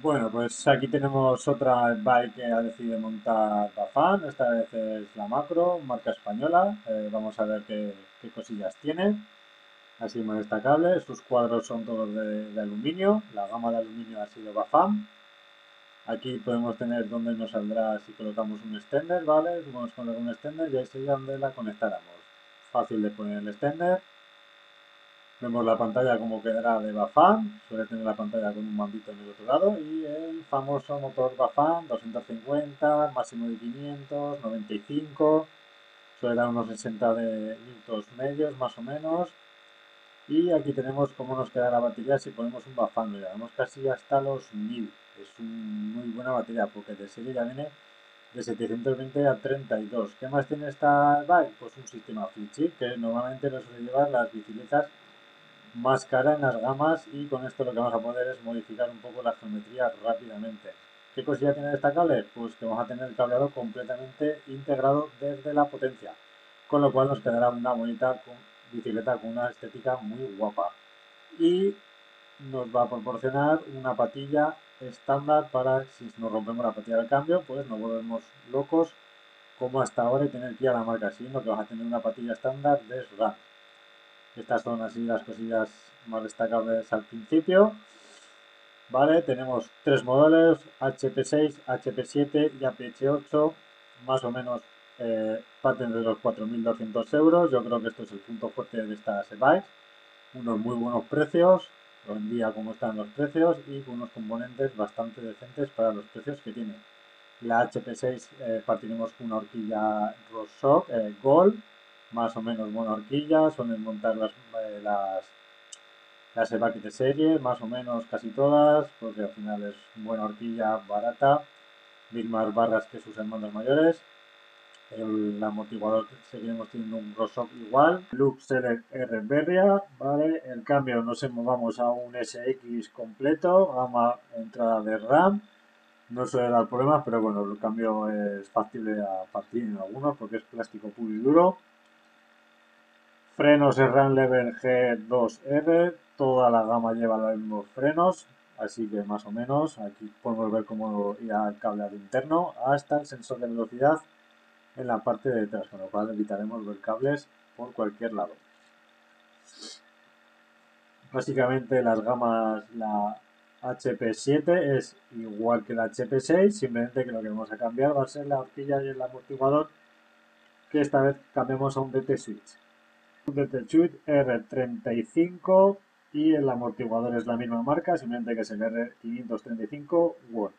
Bueno, pues aquí tenemos otra bike que ha decidido montar Bafan. Esta vez es la Macro, marca española. Vamos a ver qué cosillas tiene. Así más destacable. Sus cuadros son todos de aluminio. La gama de aluminio ha sido Bafan. Aquí podemos tener donde nos saldrá si colocamos un extender, ¿vale? Vamos a poner un extender y ahí sería donde la conectáramos. Fácil de poner el extender. Vemos la pantalla como quedará de Bafan, suele tener la pantalla con un mandito en el otro lado y el famoso motor Bafan 250, máximo de 500, 95, suele dar unos 60 de minutos medios más o menos. Y aquí tenemos cómo nos queda la batería si ponemos un Bafan, lo llevamos casi hasta los 1000. Es una muy buena batería porque de serie ya viene de 720 a 32. ¿Qué más tiene esta bike? Pues un sistema flip chip que normalmente lo suele llevar las bicicletas más cara en las gamas y con esto lo que vamos a poder es modificar un poco la geometría rápidamente. ¿Qué cosilla tiene destacable? Pues que vamos a tener el cableado completamente integrado desde la potencia, con lo cual nos quedará una bonita bicicleta con una estética muy guapa. Y nos va a proporcionar una patilla estándar para si nos rompemos la patilla de cambio, pues no volvemos locos como hasta ahora y tener que ir a la marca, sino que vamos a tener una patilla estándar de SRAM. Estas son así las cosillas más destacables al principio. Vale, tenemos tres modelos, HP6, HP7 y APH8, más o menos parten de los 4.200 euros. Yo creo que esto es el punto fuerte de estas bikes. Unos muy buenos precios, hoy en día como están los precios y con unos componentes bastante decentes para los precios que tiene. La HP6 partiremos con una horquilla RockShox Gold, más o menos buena horquilla, suelen montar las EVAC de serie, más o menos casi todas, porque al final es buena horquilla, barata, mismas barras que sus hermanos mayores. El amortiguador seguiremos teniendo un RockShox igual. Lux R Berria, ¿vale? El cambio nos movamos a un SX completo, gama entrada de RAM. No suele dar problemas, pero bueno, el cambio es factible a partir en algunos porque es plástico puro y duro. Frenos SRAM Level G2R, toda la gama lleva los mismos frenos, así que más o menos aquí podemos ver cómo irá el cableado interno hasta el sensor de velocidad en la parte de detrás, con lo cual evitaremos ver cables por cualquier lado. Básicamente las gamas, la HP7 es igual que la HP6, simplemente que lo que vamos a cambiar va a ser la horquilla y el amortiguador, que esta vez cambiamos a un DT Switch. Un DT Switch R35 y el amortiguador es la misma marca, simplemente que es el R535 Word.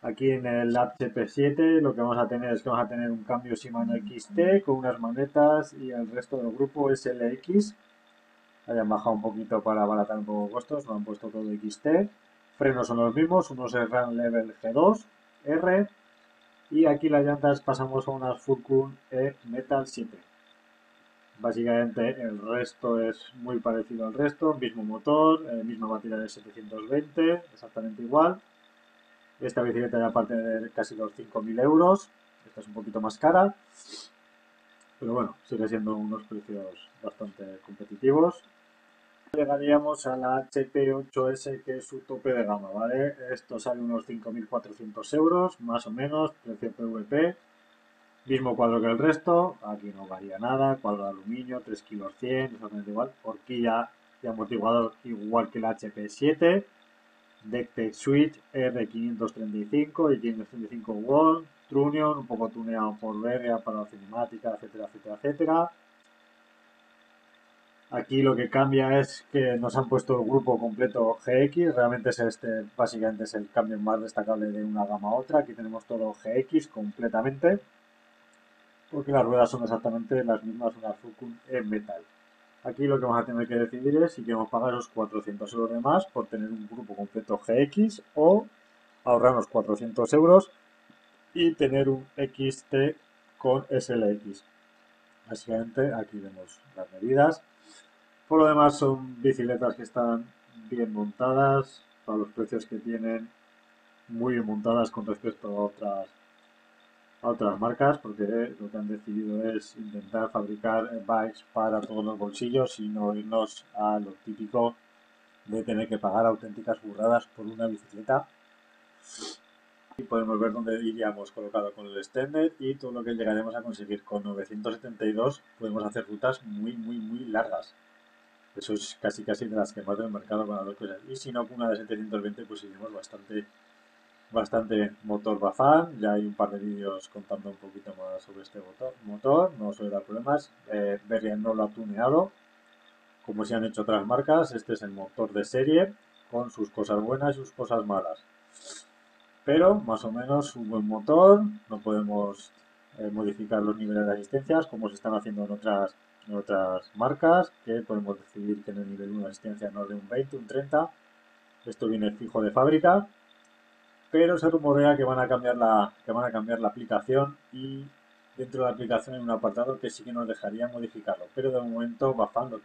Aquí en el HP7 lo que vamos a tener es que vamos a tener un cambio Shimano XT con unas manetas y el resto del grupo es LX. Hayan bajado un poquito para abaratar un poco costos, lo han puesto todo XT. Frenos son los mismos, unos SRAM Level G2 R y aquí las llantas pasamos a unas Furcon E Metal 7. Básicamente el resto es muy parecido al resto, mismo motor, misma batería de 720, exactamente igual. Esta bicicleta ya parte de casi los 5.000 euros, esta es un poquito más cara, pero bueno, sigue siendo unos precios bastante competitivos. Llegaríamos a la HP8S, que es su tope de gama, ¿vale? Esto sale unos 5.400 euros, más o menos, precio PVP. Mismo cuadro que el resto, aquí no varía nada, cuadro de aluminio, 3 kilos 100, exactamente igual. Horquilla y amortiguador igual que el HP7. Decktech Switch R535 y 535 Wall, Trunion, un poco tuneado por Berria para la cinemática, etcétera, etcétera, etcétera. Aquí lo que cambia es que nos han puesto el grupo completo GX, realmente es básicamente es el cambio más destacable de una gama a otra. Aquí tenemos todo GX completamente, porque las ruedas son exactamente las mismas, una Furcon en metal. Aquí lo que vamos a tener que decidir es si queremos pagar esos 400 euros de más por tener un grupo completo GX o ahorrarnos 400 euros y tener un XT con SLX. Básicamente aquí vemos las medidas. Por lo demás son bicicletas que están bien montadas, para los precios que tienen, muy bien montadas con respecto a otras marcas, porque lo que han decidido es intentar fabricar bikes para todos los bolsillos y no irnos a lo típico de tener que pagar auténticas burradas por una bicicleta Y podemos ver dónde iríamos colocado con el extender y todo lo que llegaremos a conseguir. Con 972 podemos hacer rutas muy largas. Eso es casi de las que más del mercado con las dos cosas. Y si no, con una de 720 pues iremos bastante bien. Motor Bafan, ya hay un par de vídeos contando un poquito más sobre este motor, no suele dar problemas. Berrian no lo ha tuneado, como se han hecho otras marcas. Este es el motor de serie, con sus cosas buenas y sus cosas malas. Pero más o menos un buen motor, no podemos modificar los niveles de asistencias como se están haciendo en otras marcas, que podemos decidir que en el nivel 1 de asistencia nos dé un 20, un 30. Esto viene fijo de fábrica, pero se rumorea que van a cambiar la aplicación y dentro de la aplicación hay un apartado que sí que nos dejaría modificarlo, pero de momento Bafan lo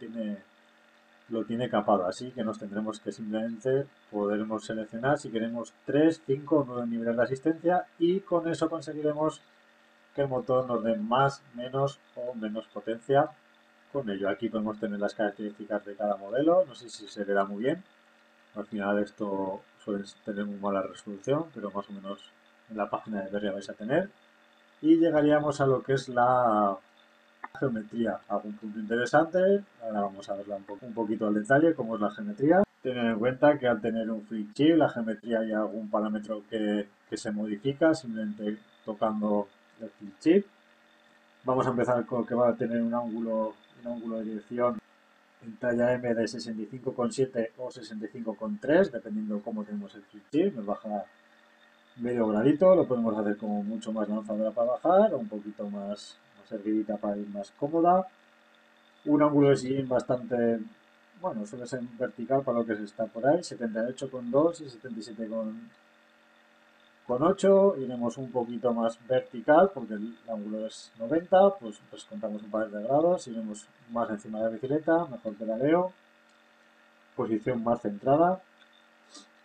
tiene capado, así que nos tendremos que simplemente podremos seleccionar si queremos 3, 5 o 9 niveles de asistencia y con eso conseguiremos que el motor nos dé más, menos o menos potencia con ello. Aquí podemos tener las características de cada modelo, no sé si se verá muy bien. Al final esto suele tener muy mala resolución, pero más o menos en la página de Berria vais a tener. Y llegaríamos a lo que es la geometría, algún punto interesante. Ahora vamos a verla un poquito al detalle, cómo es la geometría. Tener en cuenta que al tener un flip chip, la geometría hay algún parámetro que se modifica simplemente tocando el flip chip. Vamos a empezar con que va a tener un ángulo de dirección en talla M de 65,7 o 65,3, dependiendo de cómo tenemos el flip chip. Nos baja medio gradito, lo podemos hacer como mucho más lanzadora para bajar o un poquito más erguidita para ir más cómoda. Un ángulo de sillín bastante, bueno, suele ser vertical para lo que se está por ahí, 78,2 y 77,8. Iremos un poquito más vertical porque el ángulo es 90, pues contamos un par de grados, iremos más encima de la bicicleta, mejor pedaleo, posición más centrada.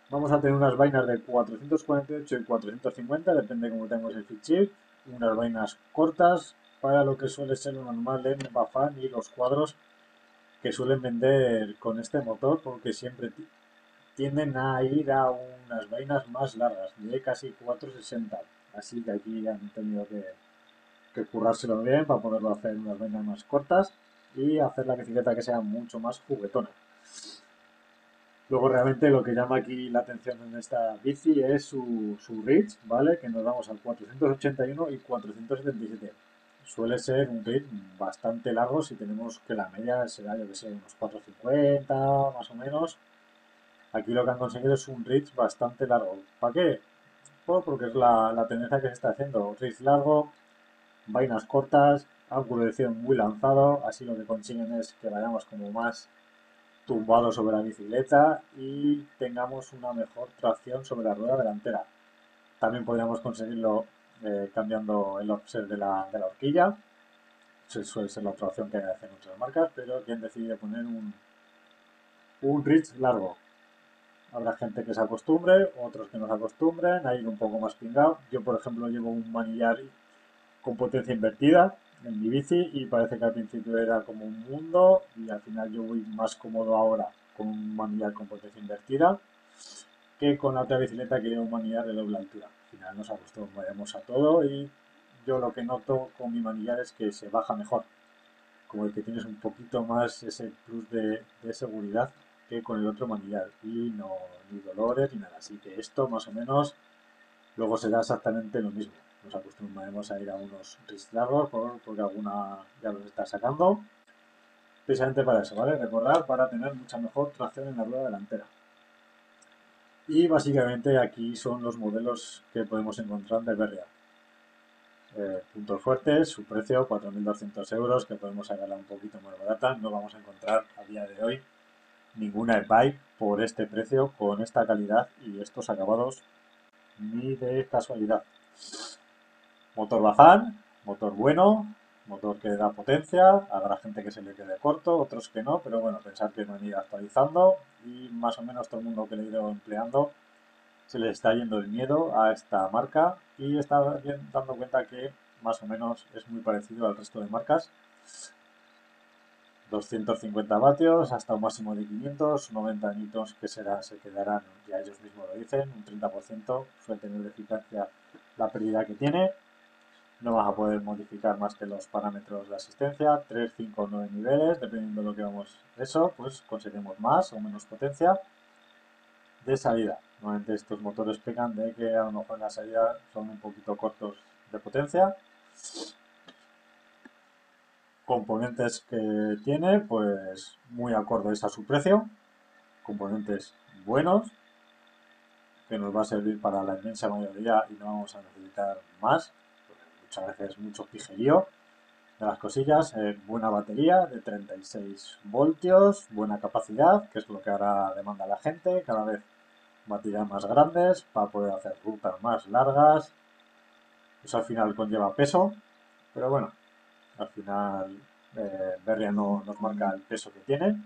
Vamos a tener unas vainas de 448 y 450, depende de cómo tengamos el flip chip, unas vainas cortas para lo que suele ser lo normal en Bafan y los cuadros que suelen vender con este motor, porque siempre tienden a ir a unas vainas más largas, de casi 460. Así que aquí han tenido que currárselo bien para poderlo hacer unas vainas más cortas y hacer la bicicleta que sea mucho más juguetona. Luego realmente lo que llama aquí la atención en esta bici es su reach, ¿vale? Que nos vamos al 481 y 477. Suele ser un reach bastante largo si tenemos que la media será, yo que sé, unos 450 más o menos. Aquí lo que han conseguido es un reach bastante largo. ¿Para qué? Pues porque es la tendencia que se está haciendo. Reach largo, vainas cortas, ángulo de dirección muy lanzado. Así lo que consiguen es que vayamos como más tumbado sobre la bicicleta y tengamos una mejor tracción sobre la rueda delantera. También podríamos conseguirlo cambiando el offset de la horquilla. Eso suele ser la otra opción que hacen otras marcas, pero aquí han decidido poner un reach largo. Habrá gente que se acostumbre, otros que no se acostumbren a ir un poco más pingado. Yo, por ejemplo, llevo un manillar con potencia invertida en mi bici y parece que al principio era como un mundo y al final yo voy más cómodo ahora con un manillar con potencia invertida que con la otra bicicleta que lleva un manillar de doble altura. Al final nos acostumbraremos a todo y yo lo que noto con mi manillar es que se baja mejor, como el que tienes un poquito más ese plus de seguridad que con el otro manillar y no ni dolores ni nada. Así que esto más o menos luego será exactamente lo mismo. Nos acostumbraremos a ir a unos risks largos porque alguna ya los está sacando. Precisamente para eso, ¿vale? Recordar para tener mucha mejor tracción en la rueda delantera. Y básicamente aquí son los modelos que podemos encontrar de Berria. Puntos fuertes, su precio 4.200 euros, que podemos sacarla un poquito más barata. No vamos a encontrar a día de hoy ninguna e-bike por este precio, con esta calidad y estos acabados, ni de casualidad. Motor Bazán, motor bueno, motor que da potencia, habrá gente que se le quede corto, otros que no, pero bueno, pensar que van a ir actualizando y más o menos todo el mundo que le he ido empleando se le está yendo el miedo a esta marca y está dando cuenta que más o menos es muy parecido al resto de marcas. 250 vatios hasta un máximo de 500, 90 newtons que se quedarán, ya ellos mismos lo dicen, un 30% suele tener de eficacia la pérdida que tiene. No vas a poder modificar más que los parámetros de asistencia, 3, 5 o 9 niveles, dependiendo de lo que vamos eso, pues conseguiremos más o menos potencia de salida. Normalmente estos motores pecan de que a lo mejor en la salida son un poquito cortos de potencia. Componentes que tiene, pues muy acordes a su precio, componentes buenos, que nos va a servir para la inmensa mayoría y no vamos a necesitar más, muchas veces mucho pijerío de las cosillas. Buena batería de 36 voltios, buena capacidad, que es lo que ahora demanda la gente, cada vez baterías más grandes para poder hacer rutas más largas. Eso al final conlleva peso, pero bueno, al final Berria no nos marca el peso que tiene.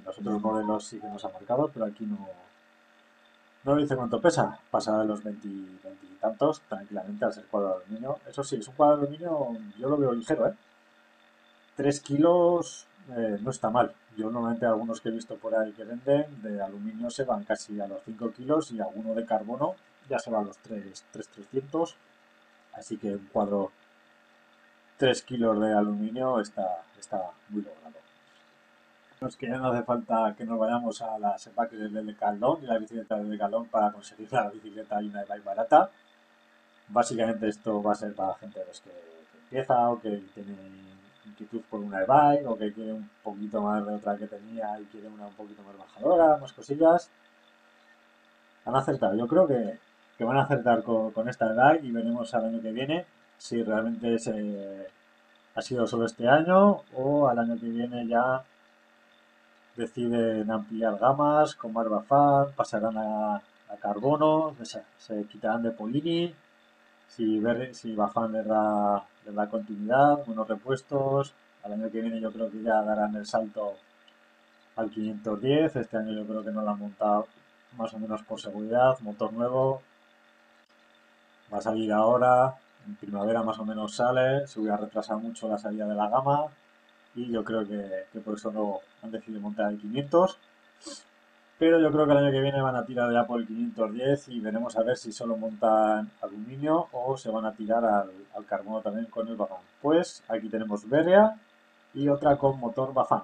Los otros modelos sí que nos ha marcado, pero aquí no dice cuánto pesa. Pasa de los 20, 20 y tantos tranquilamente al ser cuadro de aluminio. Eso sí, es un cuadro de aluminio, yo lo veo ligero, ¿eh? 3 kilos no está mal. Yo normalmente algunos que he visto por ahí que venden de aluminio se van casi a los 5 kilos y alguno de carbono ya se va a los 3,300. Así que un cuadro 3 kilos de aluminio está muy logrado. Es que ya no hace falta que nos vayamos a las empaques del Decathlon y la bicicleta del Decathlon para conseguir la bicicleta y una e-bike barata. Básicamente esto va a ser para gente pues, que empieza o que tiene inquietud por una e-bike o que quiere un poquito más de otra que tenía y quiere una un poquito más bajadora, más cosillas. Han acertado. Yo creo que van a acertar con esta e-bike y veremos al año que viene si realmente ha sido solo este año o al año que viene ya deciden ampliar gamas con Barbafan, pasarán a carbono, se quitarán de Polini. Si Bafan le da continuidad, buenos repuestos, al año que viene yo creo que ya darán el salto al 510. Este año yo creo que no lo han montado más o menos por seguridad. Motor nuevo, va a salir ahora, en primavera más o menos sale, se hubiera retrasado mucho la salida de la gama y yo creo que por eso no han decidido montar el 500. Pero yo creo que el año que viene van a tirar ya por el 510 y veremos a ver si solo montan aluminio o se van a tirar al carbono también con el Bafan. Pues aquí tenemos Berria y otra con motor Bafan.